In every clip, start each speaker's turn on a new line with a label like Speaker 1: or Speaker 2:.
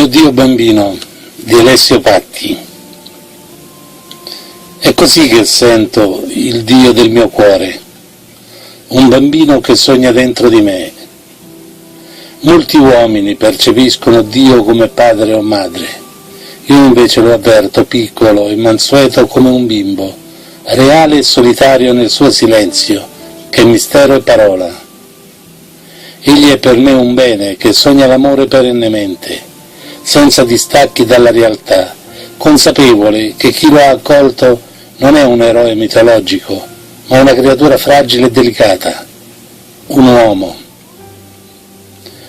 Speaker 1: Dio bambino di Alessio Patti. È così che sento il Dio del mio cuore, un bambino che sogna dentro di me. Molti uomini percepiscono Dio come padre o madre, io invece lo avverto piccolo e mansueto come un bimbo, reale e solitario nel suo silenzio, che è mistero e parola. Egli è per me un bene che sogna l'amore perennemente, senza distacchi dalla realtà, consapevole che chi lo ha accolto non è un eroe mitologico, ma una creatura fragile e delicata, un uomo.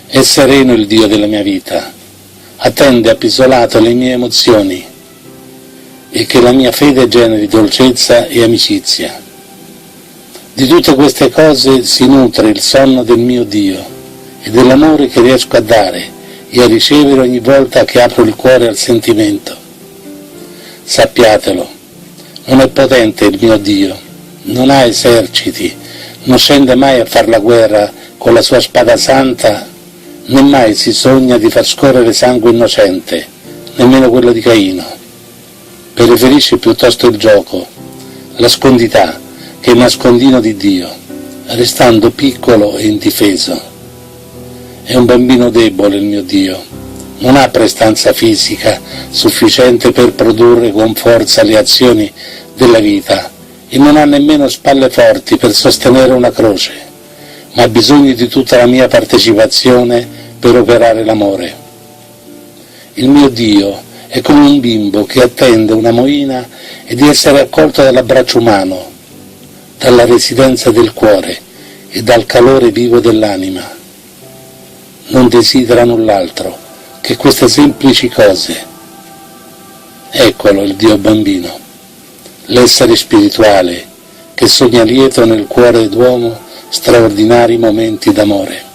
Speaker 1: È sereno il Dio della mia vita, attende appisolato le mie emozioni e che la mia fede generi dolcezza e amicizia. Di tutte queste cose si nutre il sonno del mio Dio e dell'amore che riesco a dare e a ricevere ogni volta che apro il cuore al sentimento. Sappiatelo, non è potente il mio Dio, non ha eserciti, non scende mai a far la guerra con la sua spada santa, né mai si sogna di far scorrere sangue innocente, nemmeno quello di Caino. Preferisce piuttosto il gioco, la scondità, che il nascondino di Dio, restando piccolo e indifeso. È un bambino debole il mio Dio, non ha prestanza fisica sufficiente per produrre con forza le azioni della vita e non ha nemmeno spalle forti per sostenere una croce, ma ha bisogno di tutta la mia partecipazione per operare l'amore. Il mio Dio è come un bimbo che attende una moina e di essere accolto dall'abbraccio umano, dalla residenza del cuore e dal calore vivo dell'anima. Non desidera null'altro che queste semplici cose. Eccolo il Dio bambino, l'essere spirituale che sogna lieto nel cuore d'uomo straordinari momenti d'amore.